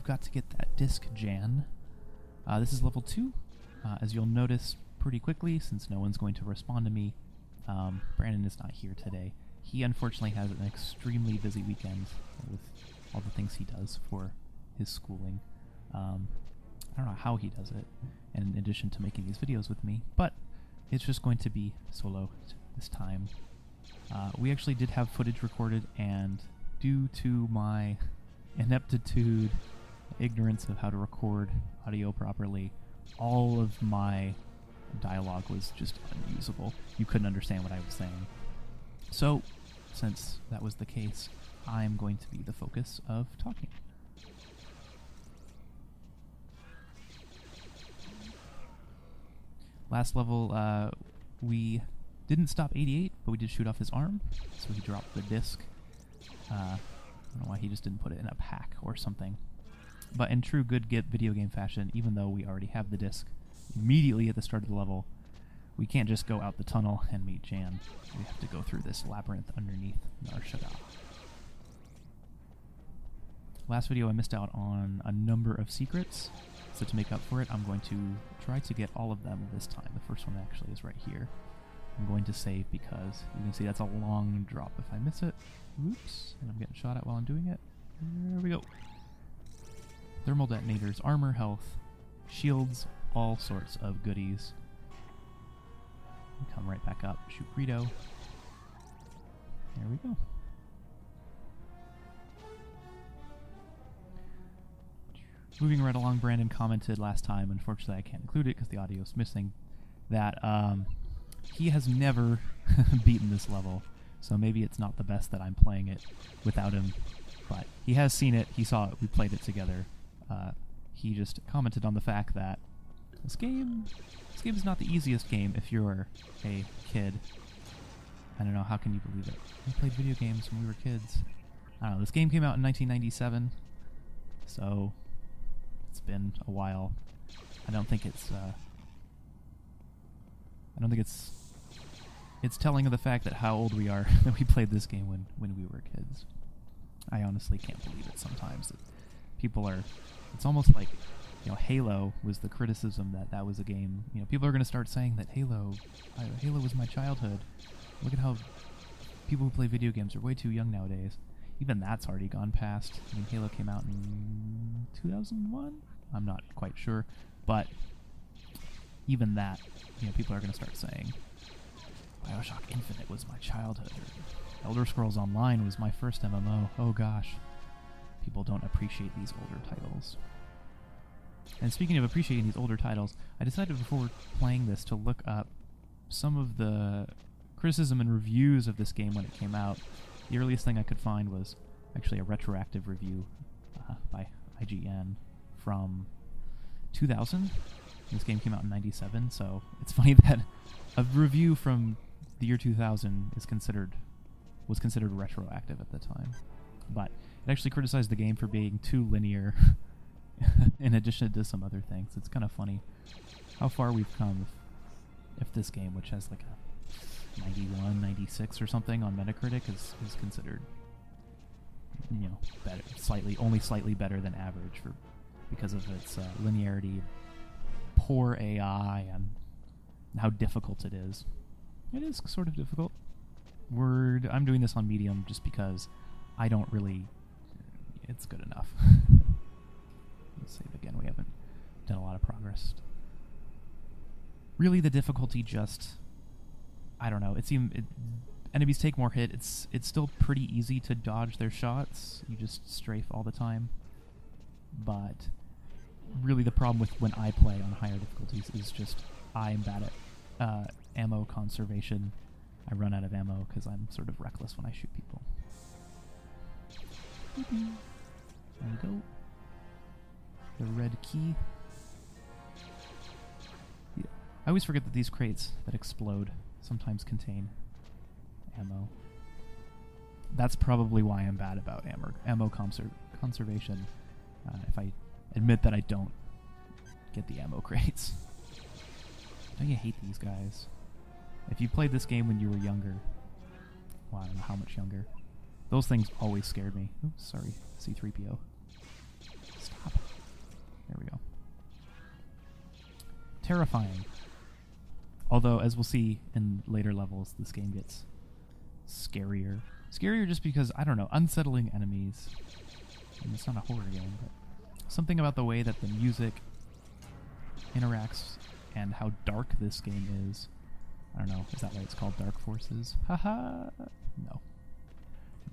got to get that disc, Jan. This is level 2. As you'll notice pretty quickly, since no one's going to respond to me, Brandon is not here today. He unfortunately has an extremely busy weekend with all the things he does for his schooling. I don't know how he does it, in addition to making these videos with me, but it's just going to be solo this time. We actually did have footage recorded, and due to my ineptitude, ignorance of how to record audio properly, all of my dialogue was just unusable. You couldn't understand what I was saying. So, since that was the case, I'm going to be the focus of talking. Last level, we didn't stop 88, but we did shoot off his arm, so he dropped the disc. I don't know why he just didn't put it in a pack or something. But in true good video game fashion, even though we already have the disc immediately at the start of the level, we can't just go out the tunnel and meet Jan. We have to go through this labyrinth underneath Nar Shaddaa. Last video I missed out on a number of secrets, so to make up for it, I'm going to try to get all of them this time. The first one actually is right here. I'm going to save because you can see that's a long drop if I miss it. Oops, and I'm getting shot at while I'm doing it. There we go. Thermal detonators, armor, health, shields, all sorts of goodies. Come right back up, shoot Greedo. There we go. Moving right along, Brandon commented last time, unfortunately I can't include it because the audio is missing, that he has never beaten this level, so maybe it's not the best that I'm playing it without him, but he has seen it, he saw it, we played it together. He just commented on the fact that this game is not the easiest game if you're a kid. I don't know, how can you believe it? We played video games when we were kids. I don't know, this game came out in 1997, so it's been a while. I don't think it's telling of the fact that how old we are that we played this game when we were kids. I honestly can't believe it sometimes. That people are, it's almost like, you know, Halo was the criticism that was a game. You know, people are going to start saying that Halo was my childhood. Look at how people who play video games are way too young nowadays. Even that's already gone past. I mean, Halo came out in 2001? I'm not quite sure. But even that, you know, people are going to start saying, BioShock Infinite was my childhood. Or Elder Scrolls Online was my first MMO. Oh gosh. People don't appreciate these older titles. And speaking of appreciating these older titles, I decided before playing this to look up some of the criticism and reviews of this game when it came out. The earliest thing I could find was actually a retroactive review by IGN from 2000. This game came out in 97, so it's funny that a review from the year 2000 was considered retroactive at the time. But it actually criticized the game for being too linear in addition to some other things. It's kind of funny how far we've come if this game, which has like a 91, 96 or something on Metacritic, is considered, you know, better, only slightly better than average because of its linearity, poor AI, and how difficult it is. It is sort of difficult. I'm doing this on medium just because I don't really... It's good enough. Let's save again. We haven't done a lot of progress. Really, the difficulty just... I don't know. Enemies take more hit. It's still pretty easy to dodge their shots. You just strafe all the time. But really the problem with when I play on higher difficulties is just I'm bad at ammo conservation. I run out of ammo because I'm sort of reckless when I shoot people. There we go. The red key. Yeah. I always forget that these crates that explode sometimes contain ammo. That's probably why I'm bad about ammo conservation. If I admit that I don't get the ammo crates. Don't you hate these guys? If you played this game when you were younger, well, I don't know how much younger, those things always scared me. Oops, sorry, C-3PO. Stop. There we go. Terrifying. Although, as we'll see in later levels, this game gets scarier. Scarier just because, I don't know, unsettling enemies. I mean, it's not a horror game, but something about the way that the music interacts and how dark this game is. I don't know, is that why it's called Dark Forces? Haha! No.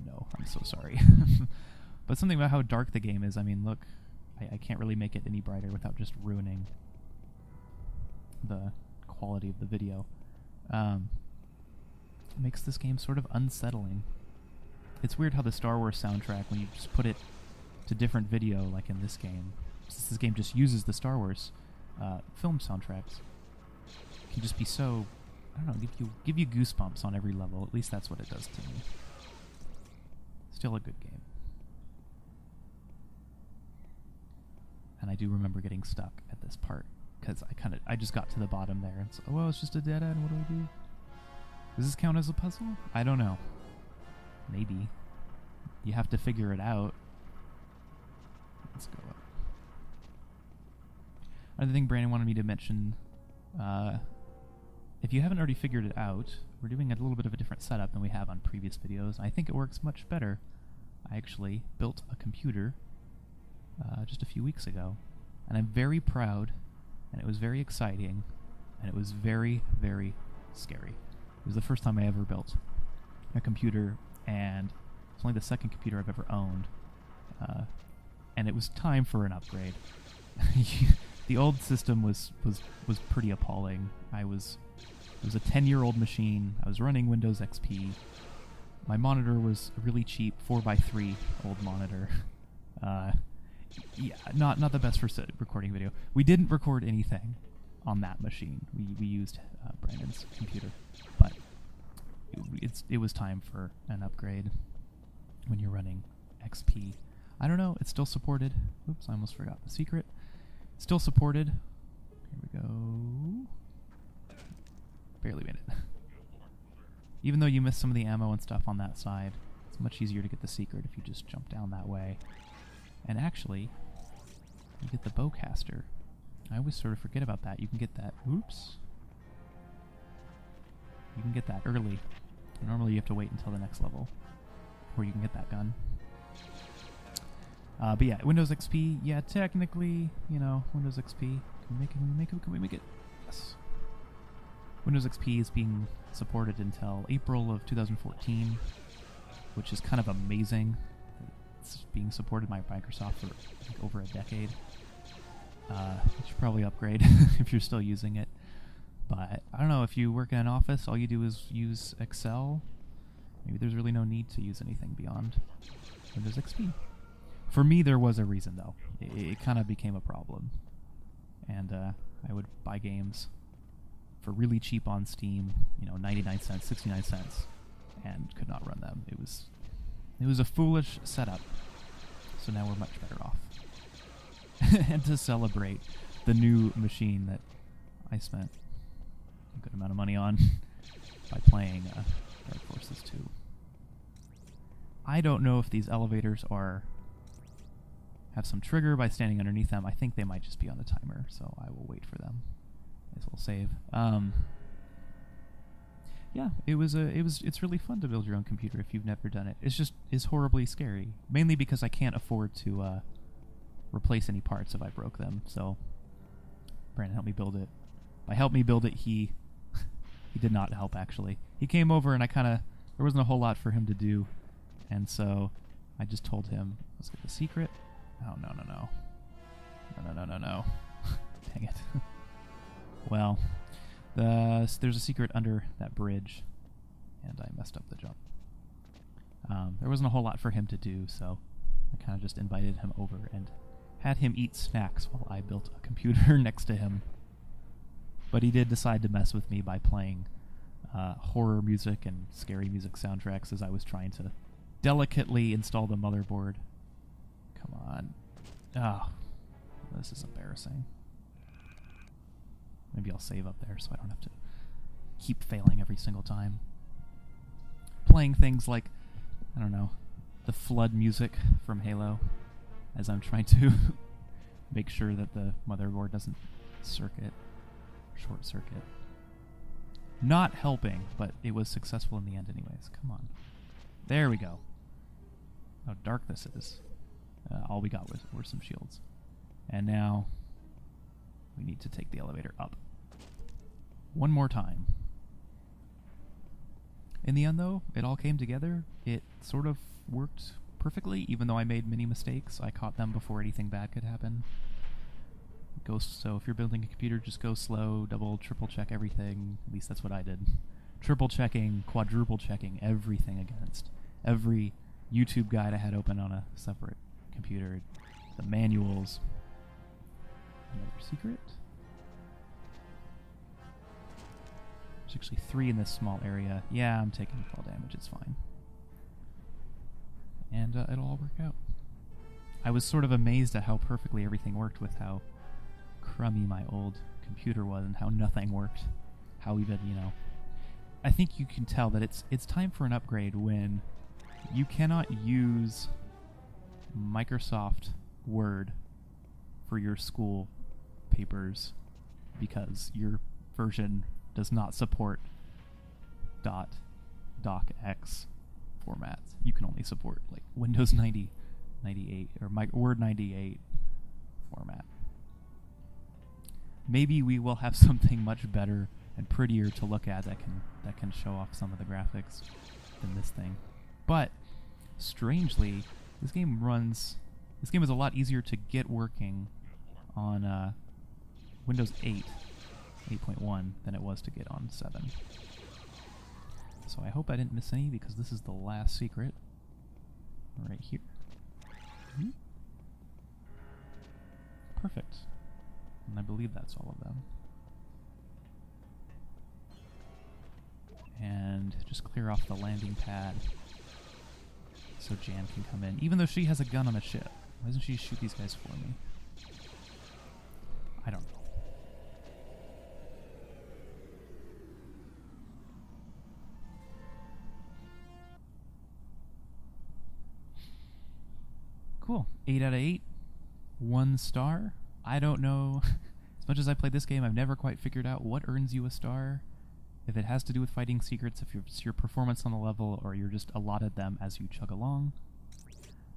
No, I'm so sorry. But something about how dark the game is, I mean, look, I can't really make it any brighter without just ruining the quality of the video. Makes this game sort of unsettling. It's weird how the Star Wars soundtrack, when you just put it to different video, like in this game, since this game just uses the Star Wars film soundtracks, can just be so, I don't know, give you goosebumps on every level. At least that's what it does to me. Still a good game. And I do remember getting stuck at this part, because I just got to the bottom there, and so, oh, well, it's just a dead end, what do I do? Does this count as a puzzle? I don't know. Maybe. You have to figure it out. Let's go up. Another thing Brandon wanted me to mention, if you haven't already figured it out, we're doing a little bit of a different setup than we have on previous videos. I think it works much better. I actually built a computer just a few weeks ago, and I'm very proud, and it was very exciting, and it was very, very scary. It was the first time I ever built a computer, and it's only the second computer I've ever owned, and it was time for an upgrade. The old system was pretty appalling. It was a 10-year-old machine. I was running Windows XP. My monitor was a really cheap 4x3 old monitor. Yeah, not the best for recording video. We didn't record anything on that machine. We used Brandon's computer, but it was time for an upgrade when you're running XP. I don't know. It's still supported. Oops, I almost forgot the secret. Still supported. Here we go. Barely made it. Even though you missed some of the ammo and stuff on that side, it's much easier to get the secret if you just jump down that way. And actually, you get the bowcaster. I always sort of forget about that. You can get that. Oops. You can get that early. Normally you have to wait until the next level before you can get that gun. But yeah, Windows XP, yeah, technically, you know, Windows XP. Can we make it? Can we make it? Yes. Windows XP is being supported until April of 2014, which is kind of amazing. It's being supported by Microsoft for like over a decade. You should probably upgrade if you're still using it. But I don't know, if you work in an office, all you do is use Excel. Maybe there's really no need to use anything beyond Windows XP. For me, there was a reason, though. It kind of became a problem. And I would buy games for really cheap on Steam, 99 cents, 69 cents, and could not run them. It was a foolish setup. So now we're much better off. And to celebrate the new machine that I spent a good amount of money on by playing Dark Forces 2. I don't know if these elevators have some trigger by standing underneath them. I think they might just be on a timer, so I will wait for them. As we'll save. Yeah, it's really fun to build your own computer if you've never done it. It's horribly scary, mainly because I can't afford to replace any parts if I broke them. So Brandon helped me build it. By help me build it, he did not help, actually. He came over and there wasn't a whole lot for him to do, and so I just told him, let's get the secret. Oh, no. No. Dang it. Well, there's a secret under that bridge, and I messed up the jump. There wasn't a whole lot for him to do, so I kind of just invited him over and had him eat snacks while I built a computer next to him. But he did decide to mess with me by playing horror music and scary music soundtracks as I was trying to delicately install the motherboard. Come on. Oh, this is embarrassing. Maybe I'll save up there so I don't have to keep failing every single time. Playing things like, I don't know, the flood music from Halo as I'm trying to make sure that the motherboard doesn't short circuit. Not helping, but it was successful in the end anyways. Come on. There we go. How dark this is. All we got were some shields. And now we need to take the elevator up. One more time. In the end, though, it all came together. It sort of worked perfectly, even though I made many mistakes. I caught them before anything bad could happen. So if you're building a computer, just go slow, double, triple check everything. At least that's what I did. Triple checking, quadruple checking everything against every YouTube guide I had open on a separate computer. The manuals. Another secret. There's actually 3 in this small area. Yeah, I'm taking fall damage. It's fine. And it'll all work out. I was sort of amazed at how perfectly everything worked with how crummy my old computer was and how nothing worked. How even, I think you can tell that it's time for an upgrade when you cannot use Microsoft Word for your school papers because your version does not support .docx formats. You can only support like Windows 90, 98 or Word 98 format. Maybe we will have something much better and prettier to look at that can show off some of the graphics than this thing. But strangely, this game is a lot easier to get working on Windows 8, 8.1 than it was to get on 7. So I hope I didn't miss any because this is the last secret right here. Mm-hmm. Perfect. And I believe that's all of them. And just clear off the landing pad so Jan can come in. Even though she has a gun on a ship. Why doesn't she shoot these guys for me? I don't know. Cool. 8 out of 8. 1 star. I don't know. As much as I played this game, I've never quite figured out what earns you a star. If it has to do with fighting secrets, if it's your performance on the level, or you're just allotted them as you chug along.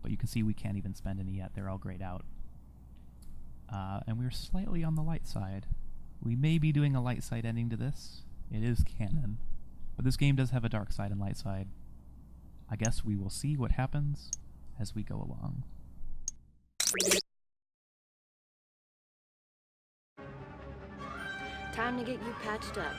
But you can see we can't even spend any yet. They're all grayed out. And we're slightly on the light side. We may be doing a light side ending to this. It is canon. But this game does have a dark side and light side. I guess we will see what happens as we go along. Time to get you patched up.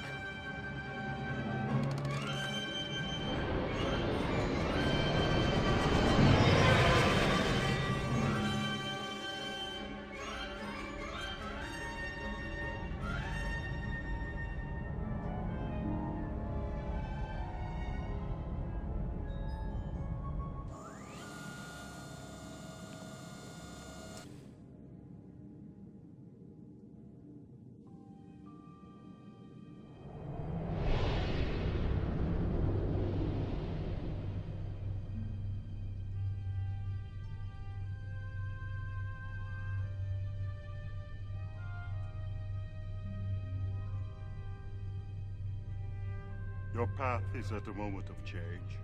Your path is at a moment of change.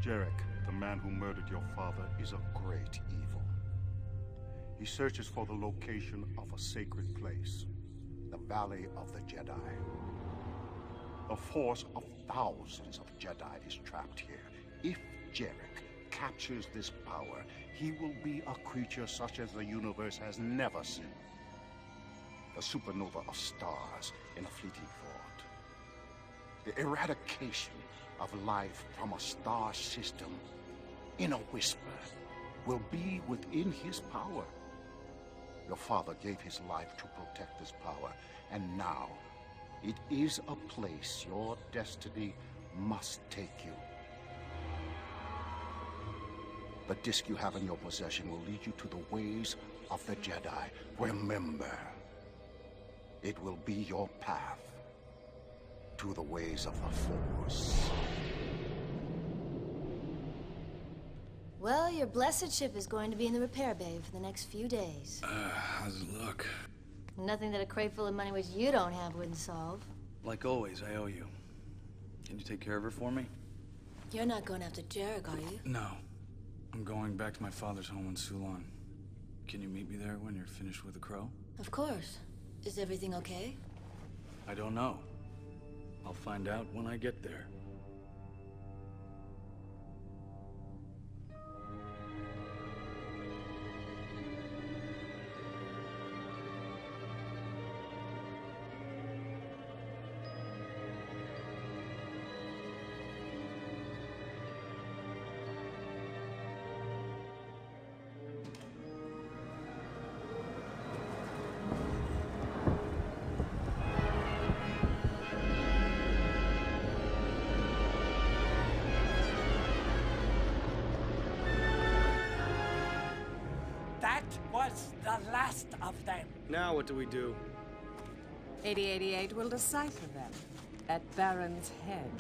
Jarek, the man who murdered your father, is a great evil. He searches for the location of a sacred place, the Valley of the Jedi. A force of thousands of Jedi is trapped here. If Jarek captures this power, he will be a creature such as the universe has never seen. A supernova of stars in a fleeting thought. The eradication of life from a star system, in a whisper, will be within his power. Your father gave his life to protect this power, and now it is a place your destiny must take you. The disc you have in your possession will lead you to the ways of the Jedi. Remember, it will be your path to the ways of the Force. Well, your blessed ship is going to be in the repair bay for the next few days. How's it look? Nothing that a crate full of money which you don't have wouldn't solve. Like always, I owe you. Can you take care of her for me? You're not going after Jarek, are you? No. I'm going back to my father's home in Sulan. Can you meet me there when you're finished with the crow? Of course. Is everything okay? I don't know. I'll find out when I get there. That was the last of them. Now what do we do? 8088 will decipher them at Baron's Head.